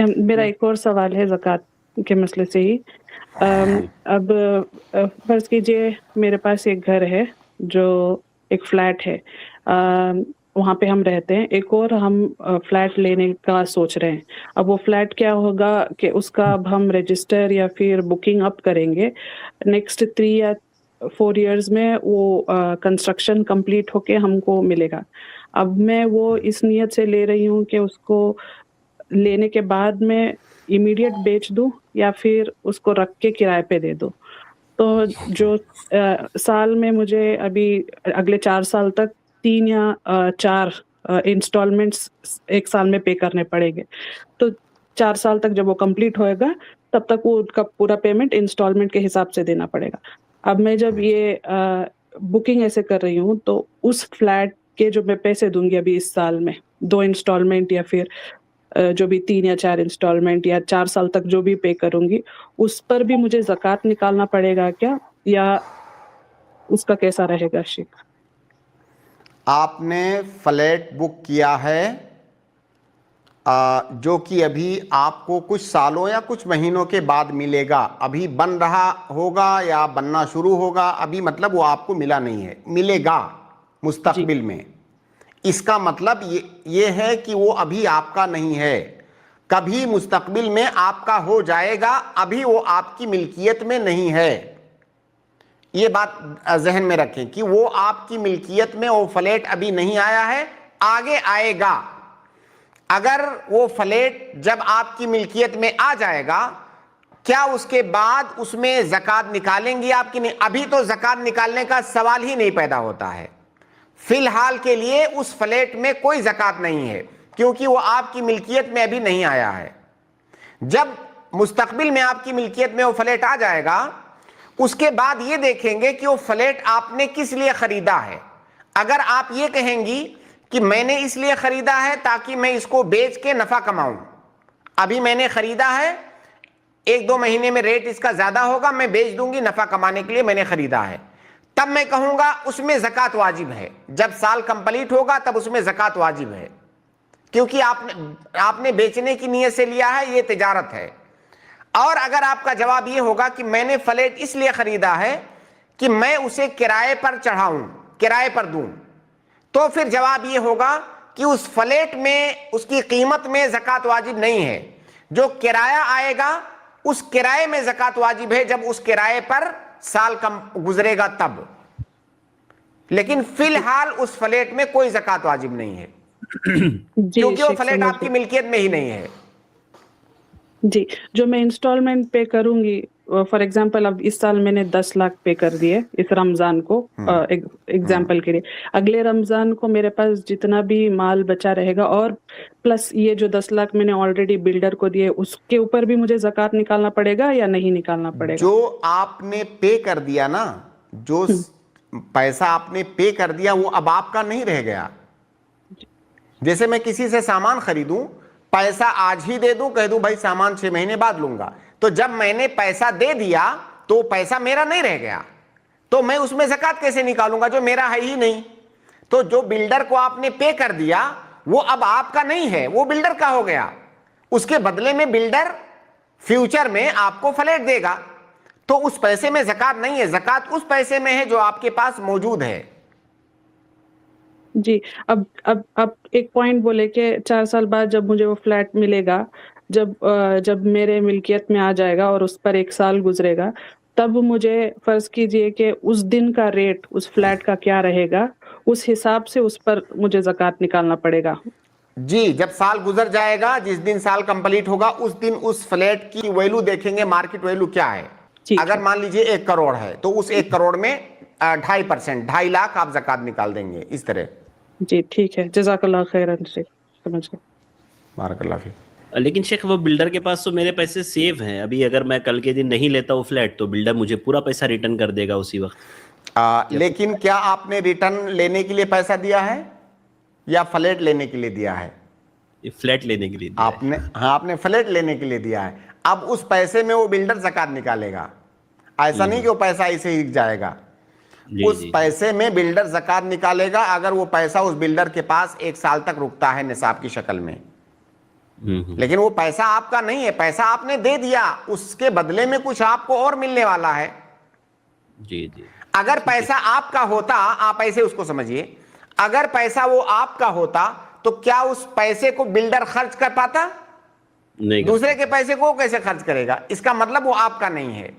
मेरा एक और सवाल है ज़कात के मसले से ही। अब फ़र्ज़ कीजिए मेरे पास एक घर है जो एक फ्लैट है। वहाँ पे हम रहते हैं। एक और हम फ्लैट लेने का सोच रहे हैं। अब वो फ्लैट क्या होगा कि उसका अब हम रजिस्टर या फिर बुकिंग अप करेंगे। नेक्स्ट 3 या 4 इयर्स में वो कंस्ट्रक्शन कंप्लीट होके हमको मिलेगा। अब मैं वो इस नियत से ले रही हूँ कि उसको लेने के बाद में इमीडिएट बेच दूँ या फिर उसको रख के किराए पे दे दूँ। तो जो साल में मुझे अभी अगले 4 साल तक 3 या 4 इंस्टॉलमेंट्स एक साल में पे करने पड़ेंगे। तो 4 साल तक जब वो कंप्लीट होएगा तब तक वो उनका पूरा पेमेंट इंस्टॉलमेंट के हिसाब से देना पड़ेगा। अब मैं जब ये बुकिंग ऐसे कर रही हूँ तो उस फ्लैट के जो मैं पैसे दूँगी अभी इस साल में 2 इंस्टॉलमेंट या फिर जो भी 3 या 4 इंस्टॉलमेंट या 4 साल तक जो भी पे करूँगी, उस पर भी मुझे ज़कात निकालना पड़ेगा क्या? या उसका कैसा रहेगा शेख? आपने फ्लैट बुक किया है जो कि अभी आपको कुछ सालों या कुछ महीनों के बाद मिलेगा। अभी बन रहा होगा या बनना शुरू होगा, अभी मतलब वो आपको मिला नहीं है, मिलेगा जी। मुस्तकबिल में। इसका मतलब ये है कि वो अभी आपका नहीं है, कभी मुस्तकबिल में आपका हो जाएगा, अभी वो आपकी मिल्कियत में नहीं है। ये बात जहन में रखें कि वो आपकी मिल्कियत में वो फ्लैट अभी नहीं आया है, आगे आएगा। अगर वो फ्लैट जब आपकी मिल्कियत में आ जाएगा, क्या उसके बाद उसमें ज़कात निकालेंगी आपकी? नहीं, अभी तो ज़कात निकालने का सवाल ही नहीं पैदा होता है। फिलहाल के लिए उस फ्लैट में कोई ज़कात नहीं है, क्योंकि वो आपकी मिल्कियत में अभी नहीं आया है। जब मुस्तकबिल में आपकी मिल्कियत में वो फ्लैट आ जाएगा, उसके बाद ये देखेंगे कि वो फ्लैट आपने किस लिए खरीदा है। अगर आप ये कहेंगी कि मैंने इसलिए खरीदा है ताकि मैं इसको बेच के नफा कमाऊं, अभी मैंने खरीदा है, 1-2 महीने में रेट इसका ज्यादा होगा, मैं बेच दूंगी, नफा कमाने के लिए मैंने खरीदा है, तब मैं कहूंगा उसमें ज़कात वाजिब है। जब साल कंप्लीट होगा तब उसमें ज़कात वाजिब है, क्योंकि आपने बेचने की नीयत से लिया है, ये तिजारत है। और अगर आपका जवाब ये होगा कि मैंने फ्लैट इसलिए खरीदा है कि मैं उसे किराए पर चढ़ाऊं, किराए पर दूं, तो फिर जवाब ये होगा कि उस फ्लैट में उसकी कीमत में ज़कात वाजिब नहीं है। जो किराया आएगा उस किराए में ज़कात वाजिब है, जब उस किराए पर साल कम गुजरेगा तब। लेकिन फिलहाल उस फ्लैट में कोई ज़कात वाजिब नहीं है, क्योंकि वो फ्लैट आपकी मिल्कियत में ही नहीं है। जी, जो मैं इंस्टॉलमेंट पे करूंगी, फॉर एग्जांपल अब इस साल मैंने 10 लाख पे कर दिए इस रमजान को, एग्जांपल के लिए। अगले रमजान को मेरे पास जितना भी माल बचा रहेगा और प्लस ये जो 10 लाख मैंने ऑलरेडी बिल्डर को दिए, उसके ऊपर भी मुझे ज़कात निकालना पड़ेगा या नहीं निकालना पड़ेगा? जो आपने पे कर दिया ना, जो पैसा आपने पे कर दिया वो अब आपका नहीं रह गया। जैसे मैं किसी से सामान खरीदूं, पैसा आज ही दे दूं, कह दूं भाई सामान 6 महीने बाद लूंगा, तो जब मैंने पैसा दे दिया तो पैसा मेरा नहीं रह गया, तो मैं उसमें ज़कात कैसे निकालूंगा जो मेरा है ही नहीं। तो जो बिल्डर को आपने पे कर दिया वो अब आपका नहीं है, वो बिल्डर का हो गया। उसके बदले में बिल्डर फ्यूचर में आपको फ्लैट देगा, तो उस पैसे में ज़कात नहीं है, ज़कात उस पैसे में है जो आपके पास मौजूद है। जी, अब एक पॉइंट बोले कि 4 साल बाद जब मुझे वो फ्लैट मिलेगा, जब मेरे मिल्कियत में आ जाएगा और उस पर 1 साल गुजरेगा, तब मुझे फर्ज कीजिए कि उस दिन का रेट उस फ्लैट का क्या रहेगा, उस हिसाब से उस पर मुझे ज़कात निकालना पड़ेगा। जी, जब साल गुजर जाएगा, जिस दिन साल कंप्लीट होगा उस दिन उस फ्लैट की वैल्यू देखेंगे, मार्केट वैल्यू क्या है। अगर मान लीजिए 1 करोड़ है तो उस 1 करोड़ में 2.5%, 2.5 लाख आप ज़कात निकाल देंगे, इस तरह। जी ठीक है, जज़ाकल्लाह खैरन शेख, समझ गए। बारकल्लाह फीक। लेकिन शेख वो बिल्डर के पास तो मेरे पैसे सेव हैं, अभी अगर मैं कल के दिन नहीं लेता वो फ्लैट तो बिल्डर मुझे पूरा पैसा रिटर्न कर देगा उसी वक्त। लेकिन क्या आपने रिटर्न लेने के लिए पैसा दिया है या फ्लैट लेने के लिए दिया है? फ्लैट लेने के लिए दिया आपने है। हाँ, आपने फ्लैट लेने के लिए दिया है। अब उस पैसे में वो बिल्डर ज़कात निकालेगा, ऐसा नहीं कि वो पैसा ऐसे ही जाएगा। उस पैसे में बिल्डर ज़कात निकालेगा, अगर वो पैसा उस बिल्डर के पास 1 साल तक रुकता है निसाब की शक्ल में। لیکن وہ پیسہ آپ کا نہیں ہے, پیسہ آپ نے دے دیا, اس کے بدلے میں کچھ آپ کو اور ملنے والا ہے. جی جی. اگر پیسہ آپ کا ہوتا, آپ ایسے اس کو سمجھیے, اگر پیسہ وہ آپ کا ہوتا تو کیا اس پیسے کو بلڈر خرچ کر پاتا؟ نہیں, دوسرے کے پیسے کو کیسے خرچ کرے گا؟ اس کا مطلب وہ آپ کا نہیں ہے.